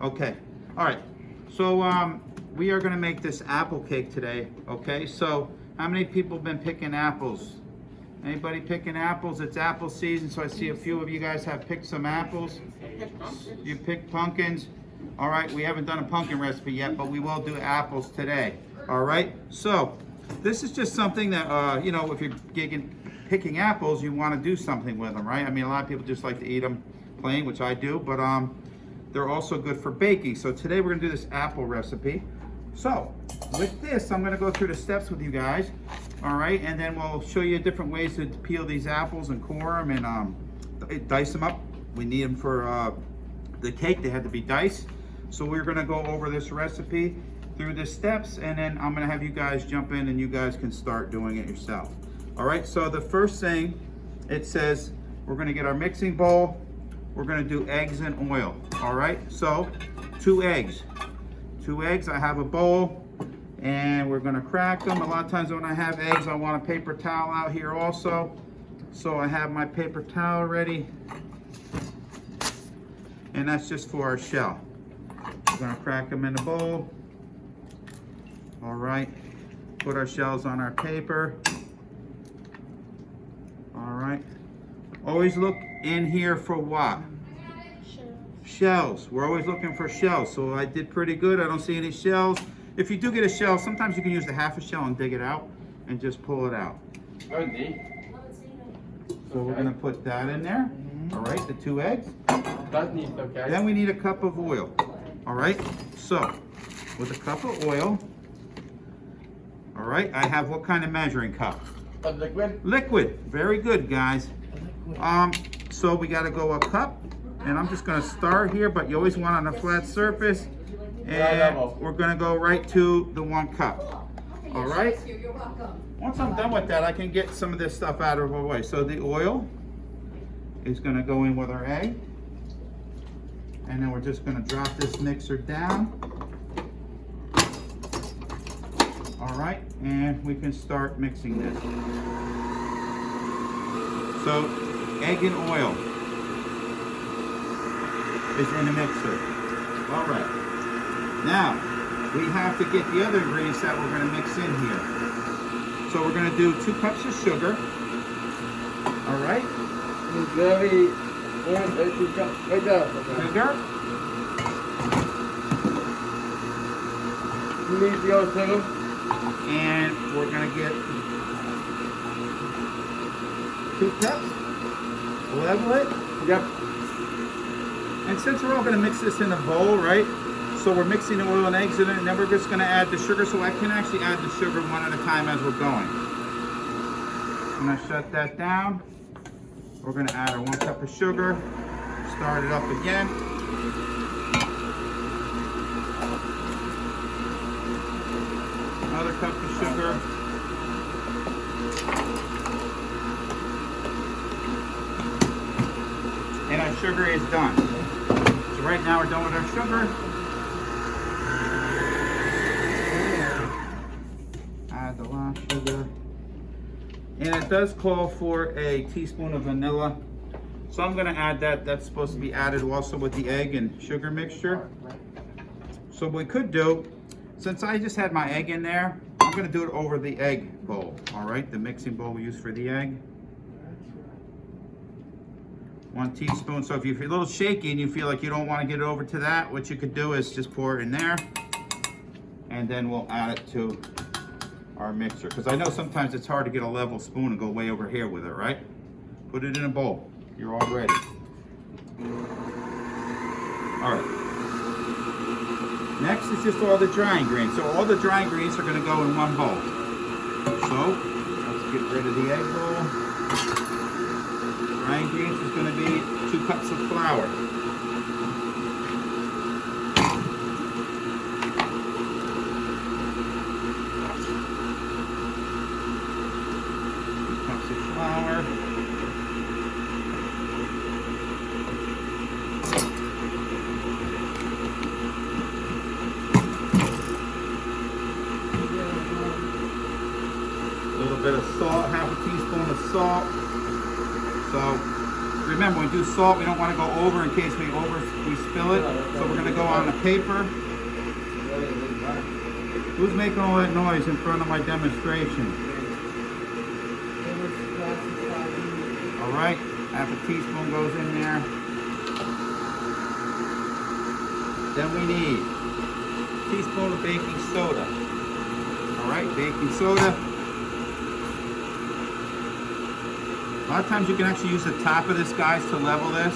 Okay. All right. So we are going to make this apple cake today. Okay. So how many people have been picking apples? Anybody picking apples? It's apple season, so I see a few of you guys have picked some apples. You picked pumpkins. All right. We haven't done a pumpkin recipe yet, but we will do apples today. All right. So this is just something that you know, if you're picking apples, you want to do something with them, right? I mean, a lot of people just like to eat them plain, which I do, but they're also good for baking. So today we're gonna do this apple recipe. So with this, I'm gonna go through the steps with you guys, all right? And then we'll show you different ways to peel these apples and core them and dice them up. We need them for the cake. They had to be diced. So we're gonna go over this recipe through the steps, and then I'm gonna have you guys jump in and you guys can start doing it yourself. All right, so the first thing, it says we're gonna get our mixing bowl. We're gonna do eggs and oil, all right? So 2 eggs. 2 eggs, I have a bowl, and we're gonna crack them. A lot of times when I have eggs, I want a paper towel out here also. So I have my paper towel ready, and that's just for our shell. We're gonna crack them in the bowl. All right, put our shells on our paper. All right. Always look in here for what? Shells. We're always looking for shells. So I did pretty good. I don't see any shells. If you do get a shell, sometimes you can use the half a shell and dig it out and just pull it out. So we're going to put that in there. All right, the 2 eggs. Then we need a cup of oil. All right, so with a cup of oil, all right, I have what kind of measuring cup? Liquid. Liquid. Very good, guys. So we got to go a cup, and I'm just going to start here, but you always want on a flat surface, and we're going to go right to the 1 cup. All right. Once I'm done with that, I can get some of this stuff out of our way. So the oil is going to go in with our egg, and then we're just going to drop this mixer down. All right, and we can start mixing this. So egg and oil is in the mixer. All right, now we have to get the other ingredients that we're going to mix in here. So we're going to do 2 cups of sugar. All right. Sugar. Sugar. You need your sugar. And we're going to get 2 cups. Level it. Yep. And since we're all going to mix this in a bowl, right? So we're mixing the oil and eggs in it, and then we're just going to add the sugar. So I can actually add the sugar one at a time as we're going. I'm going to shut that down. We're going to add our 1 cup of sugar. Start it up again. Another cup of sugar. And our sugar is done. So right now we're done with our sugar. Add the last sugar. And it does call for a teaspoon of vanilla. So I'm gonna add that. That's supposed to be added also with the egg and sugar mixture. So what we could do, since I just had my egg in there, I'm gonna do it over the egg bowl, all right? The mixing bowl we use for the egg. 1 teaspoon. So if you're a little shaky and you feel like you don't wanna get it over to that, what you could do is just pour it in there, and then we'll add it to our mixer. Because I know sometimes it's hard to get a level spoon and go way over here with it, right? Put it in a bowl. You're all ready. All right. Next is just all the dry ingredients. So all the dry ingredients are going to go in 1 bowl. So let's get rid of the egg bowl. Dry ingredients is going to be 2 cups of flour. 2 cups of flour. A little bit of salt, half a teaspoon of salt. So remember, when we do salt, we don't want to go over in case we spill it. So we're gonna go on the paper. Who's making all that noise in front of my demonstration? All right, half a teaspoon goes in there. Then we need a teaspoon of baking soda. All right, baking soda. A lot of times you can actually use the top of this, guys, to level this.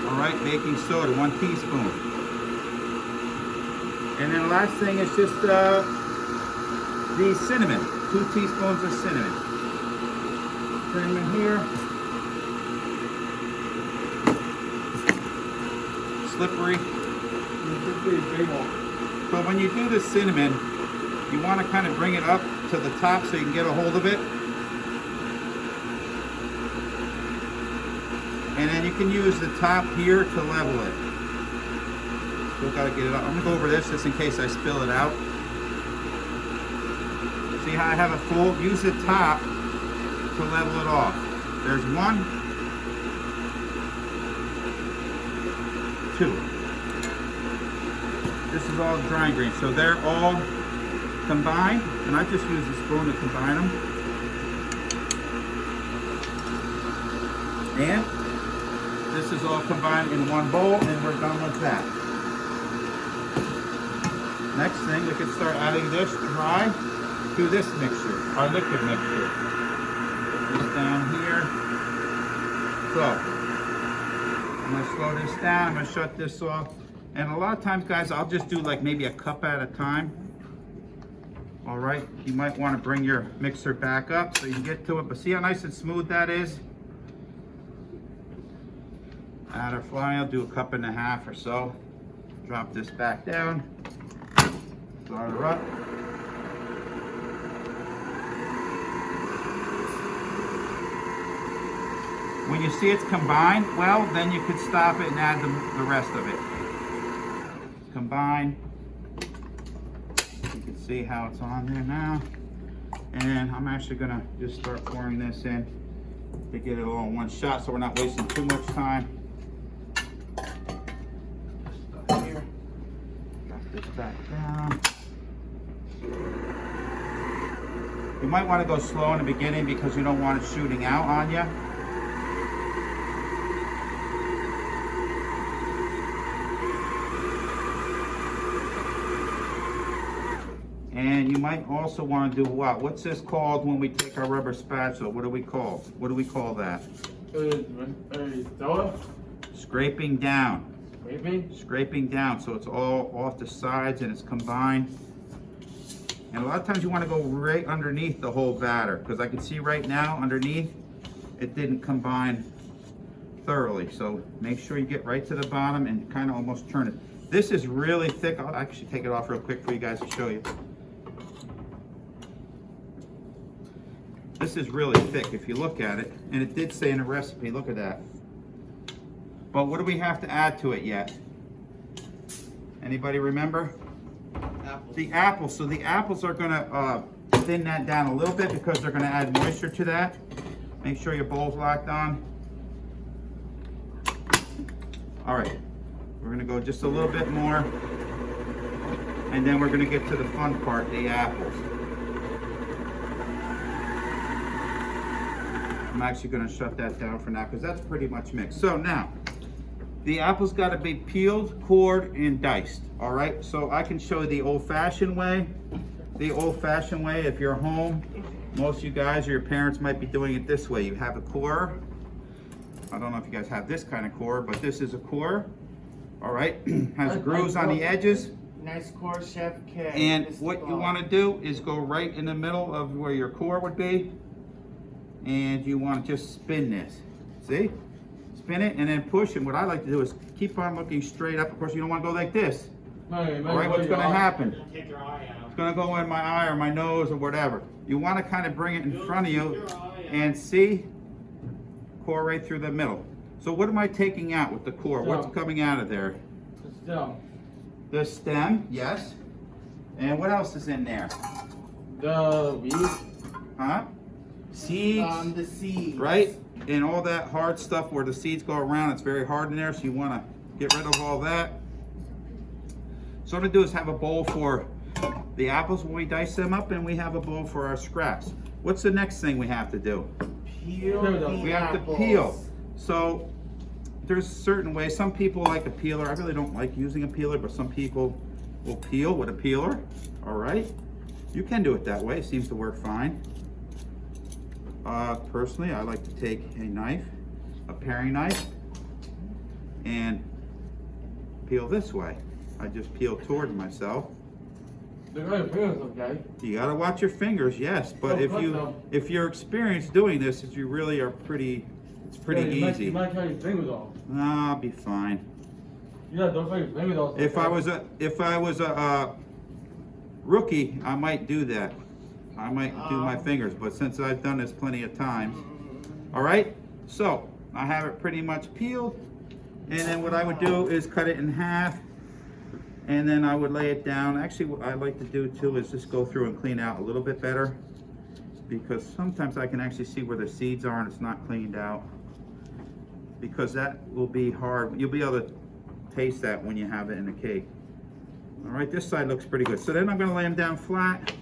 All right, baking soda, 1 teaspoon. And then the last thing is just the cinnamon, 2 teaspoons of cinnamon. Put them in here. Slippery. So when you do the cinnamon, you want to kind of bring it up to the top so you can get a hold of it. And then you can use the top here to level it. Still got to get it up. I'm going to go over this just in case I spill it out. See how I have it full? Use the top to level it off. There's 1, 2. This is all dry ingredients. So they're all combined, and I just use a spoon to combine them. And this is all combined in one bowl, and we're done with that. Next thing, we can start adding this dry to this mixture, our liquid mixture. Put this down here. So, I'm gonna slow this down, I'm gonna shut this off. And a lot of times, guys, I'll just do like maybe a cup at a time. All right, you might want to bring your mixer back up so you can get to it, but see how nice and smooth that is? Add our flour, I'll do a 1.5 cups or so. Drop this back down, start her up. When you see it's combined, well, then you could stop it and add the rest of it. Combine. You can see how it's on there now. And I'm actually gonna just start pouring this in to get it all in one shot so we're not wasting too much time. Stuff here. Drop this back down. You might want to go slow in the beginning because you don't want it shooting out on you. And you might also want to do what? What's this called when we take our rubber spatula? What do we call? What do we call that? Scraping down. Scraping down, so it's all off the sides and it's combined. And a lot of times you want to go right underneath the whole batter, because I can see right now underneath it didn't combine thoroughly. So make sure you get right to the bottom and kind of almost turn it. This is really thick. I'll actually take it off real quick for you guys to show you. This is really thick if you look at it, and it did say in the recipe, look at that. But what do we have to add to it yet? Anybody remember? Apples. The apples. So the apples are gonna thin that down a little bit because they're gonna add moisture to that. Make sure your bowl's locked on. All right, we're gonna go just a little bit more, and then we're gonna get to the fun part, the apples. I'm actually gonna shut that down for now because that's pretty much mixed. So now, the apples gotta be peeled, cored, and diced, all right? So I can show you the old-fashioned way. The old-fashioned way, if you're home, most of you guys or your parents might be doing it this way. You have a corer. I don't know if you guys have this kind of corer, but this is a corer, all right? Has grooves on the edges. Nice core, Chef K. And what you wanna do is go right in the middle of where your core would be, and you wanna just spin this, see? Spin it and then push, and what I like to do is keep on looking straight up. Of course, you don't want to go like this. All right, what's going to happen? Take your eye out. It's going to go in my eye or my nose or whatever. You want to kind of bring it in front of you and see, core right through the middle. So what am I taking out with the core? What's coming out of there? The stem. The stem, yes. And what else is in there? The weed. Huh? seeds, The seeds. right? And all that hard stuff where the seeds go around, it's very hard in there, so you wanna get rid of all that. So what I'm gonna do is have a bowl for the apples when we dice them up, and we have a bowl for our scraps. What's the next thing we have to do? Peel Peel the them. We have apples. to peel. So there's certain ways. Some people like a peeler. I really don't like using a peeler, but some people will peel with a peeler. All right. You can do it that way. It seems to work fine. Personally, I like to take a knife, a paring knife, and peel this way. I just peel toward myself. The guy feels okay. You gotta watch your fingers, yes, but if you're experienced doing this, you really are it's pretty Yeah, easy. You might cut your fingers off. Nah, I'll be fine. Yeah, don't cut your fingers off. If I was a rookie, I might do that. I might do my fingers, but since I've done this plenty of times, all right. So I have it pretty much peeled, and then what I would do is cut it in half, and then I would lay it down. Actually, what I like to do too is just go through and clean out a little bit better, because sometimes I can actually see where the seeds are and it's not cleaned out, because that will be hard. You'll be able to taste that when you have it in the cake. All right, this side looks pretty good. So then I'm gonna lay them down flat.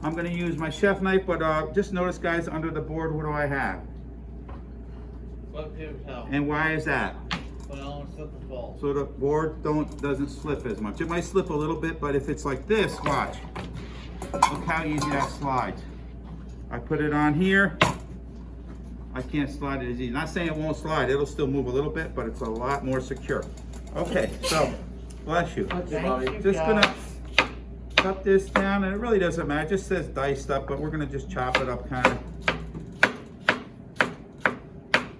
I'm gonna use my chef knife, but just notice, guys, under the board, what do I have? What paper towel? And why is that? But I don't want to slip and fall. So the board doesn't slip as much. It might slip a little bit, but if it's like this, watch. Look how easy that slides. I put it on here. I can't slide it as easy. Not saying it won't slide, it'll still move a little bit, but it's a lot more secure. Okay, so, bless you. Thank you, Thank Bobby. you, Just gonna guys. cut this down, and it really doesn't matter. It just says diced up, but we're gonna just chop it up kind of.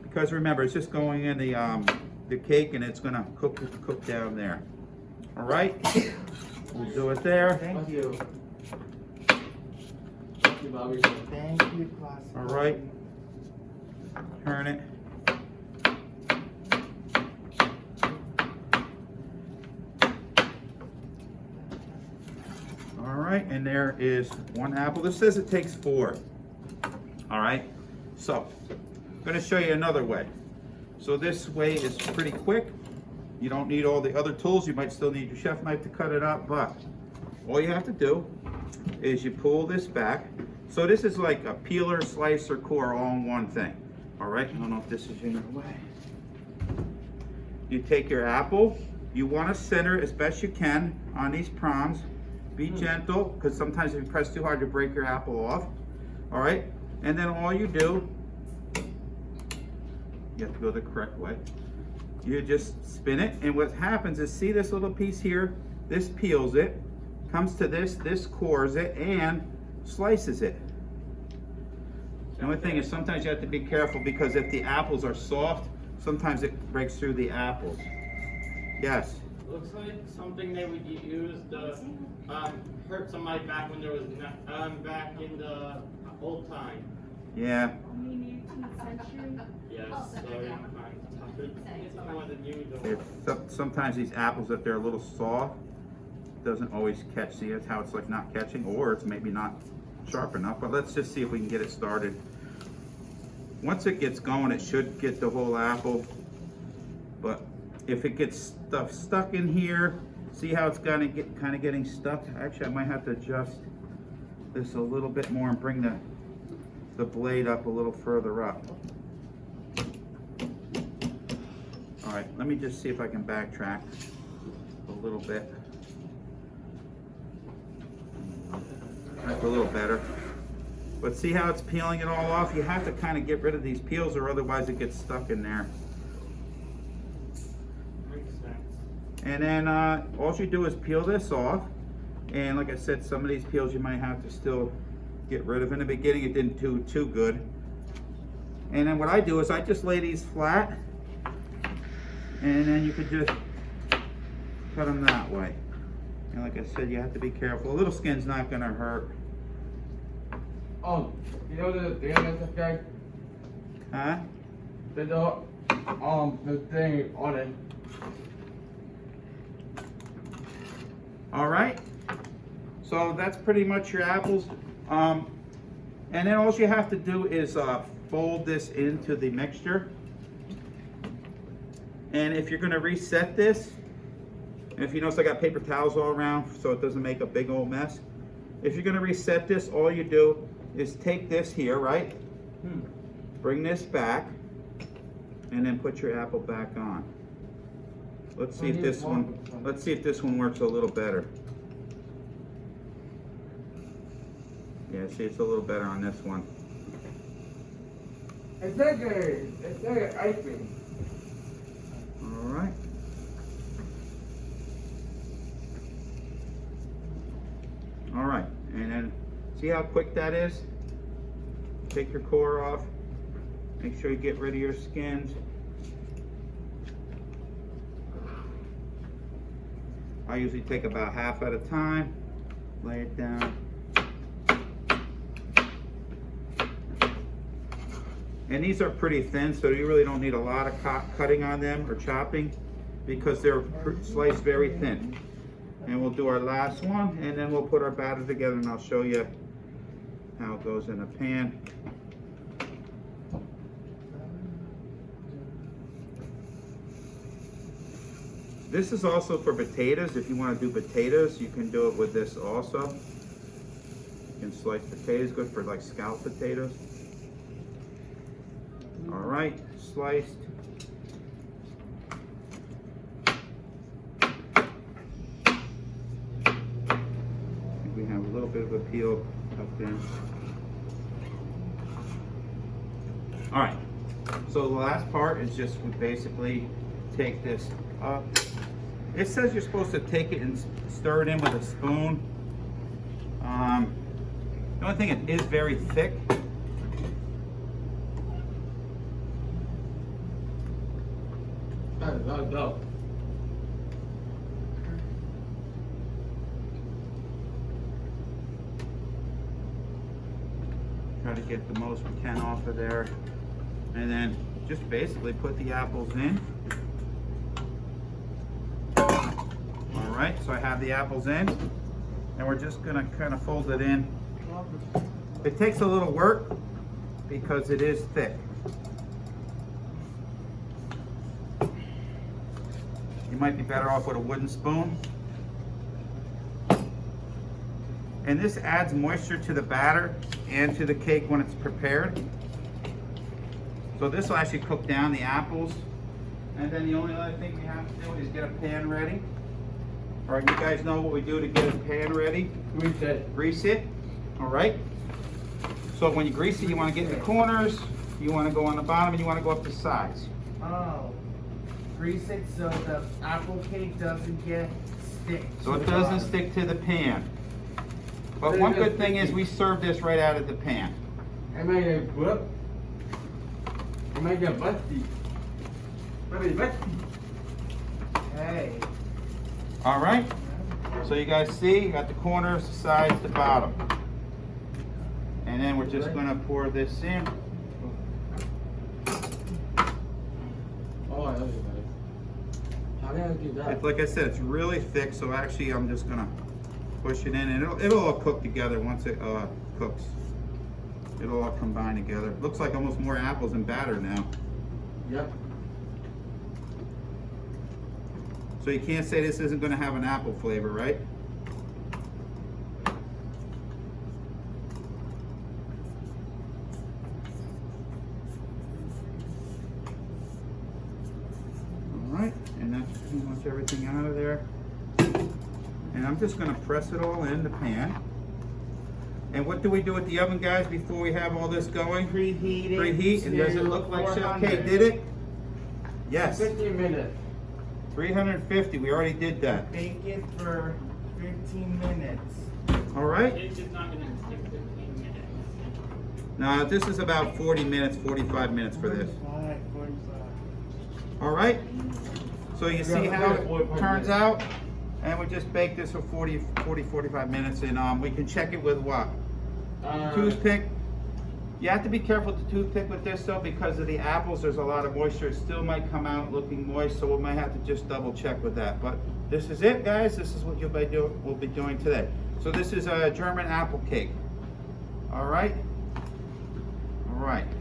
Because remember, it's just going in the cake, and it's gonna cook down there. All right, we'll do it there. Thank you. Thank you, Bobby. Thank you, class. All right, turn it. All right, and there is one apple. This says it takes 4. All right, so I'm gonna show you another way. So this way is pretty quick. You don't need all the other tools. You might still need your chef knife to cut it up, but all you have to do is you pull this back. So this is like a peeler, slicer, core all in one thing. All right, I don't know if this is in your way. You take your apple. You want to center as best you can on these prongs. Be gentle, because sometimes if you press too hard, you break your apple off. All right, and then all you do, you have to go the correct way. You just spin it, and what happens is, see this little piece here? This peels it, comes to this cores it, and slices it. The only thing is sometimes you have to be careful, because if the apples are soft, sometimes it breaks through the apples. Yes. Looks like something they would use to hurt somebody back when there was back in the old time. Yeah. Maybe 18th century. Yes, Oh, so okay. it's more than usual. Sometimes these apples, if they're a little soft, doesn't always catch. See, that's how it's like not catching, or it's maybe not sharp enough. But let's just see if we can get it started. Once it gets going, it should get the whole apple. But if it gets stuck in here, see how it's kind of getting stuck? Actually, I might have to adjust this a little bit more and bring the blade up a little further up. All right, let me just see if I can backtrack a little bit. That's a little better. But see how it's peeling it all off? You have to kind of get rid of these peels, or otherwise it gets stuck in there. Makes sense. And then all you do is peel this off. And like I said, some of these peels you might have to still get rid of. In the beginning it didn't do too good. And then what I do is I just lay these flat, and then you could just cut them that way. And like I said, you have to be careful. A little skin's not gonna hurt. Oh, you know the thing that's okay? Huh? The thing on it. All right. So that's pretty much your apples. And then all you have to do is fold this into the mixture. And if you're gonna reset this, and if you notice I got paper towels all around so it doesn't make a big old mess. If you're gonna reset this, all you do is take this here, right? Bring this back, and then put your apple back on. Let's see if this one works a little better. Yeah, see, it's a little better on this one. It's like a ice cream. All right. All right, and then see how quick that is? Take your core off. Make sure you get rid of your skins. I usually take about half at a time, lay it down. And these are pretty thin, so you really don't need a lot of cutting on them or chopping because they're sliced very thin. And we'll do our last one, and then we'll put our batter together, and I'll show you how it goes in a pan. This is also for potatoes. If you want to do potatoes, you can do it with this also. You can slice potatoes, good for like scalloped potatoes. All right, sliced. I think we have a little bit of a peel tucked in. All right, so the last part is just we basically take this up. It says you're supposed to take it and stir it in with a spoon. The only thing, it is very thick. Go. Try to get the most we can off of there. And then just basically put the apples in. All right, so I have the apples in. And we're just gonna kind of fold it in. It takes a little work because it is thick. You might be better off with a wooden spoon. And this adds moisture to the batter and to the cake when it's prepared. So this will actually cook down the apples. And then the only other thing we have to do is get a pan ready. All right, you guys know what we do to get a pan ready. Grease it, all right? So when you grease it, you want to get in the corners, you want to go on the bottom, and you want to go up the sides. Oh. Grease it so the apple cake doesn't get stick. So it doesn't stick to the pan. But one good thing is we serve this right out of the pan. Am I a whoop? Am I a busty? Very busty. Hey. All right? So you guys see, you got the corners, the sides, the bottom. And then we're just gonna pour this in. Oh, I love it. How did I do that? It's, like I said, it's really thick, so actually I'm just gonna push it in, and it'll all cook together once it cooks. It'll all combine together. Looks like almost more apples and batter now. Yep. So you can't say this isn't gonna have an apple flavor, right? All right, and that's pretty much everything out of there. And I'm just gonna press it all in the pan. And what do we do with the oven, guys, before we have all this going? Preheat it. Preheat, and does it to look like Chef 400. K did it? Yes, 15 minutes. 350, we already did that. Bake it for 15 minutes. All right? It's just not gonna take 15 minutes. Now, this is about 40 minutes, 45 minutes for this. 45. All right? So you see how it turns out? And we just bake this for 40, 45 minutes, and we can check it with what? Toothpick. You have to be careful with the toothpick with this though, because of the apples, there's a lot of moisture. It still might come out looking moist, so we might have to just double check with that. But this is it, guys. This is what we'll be doing today. So this is a German apple cake. All right? right.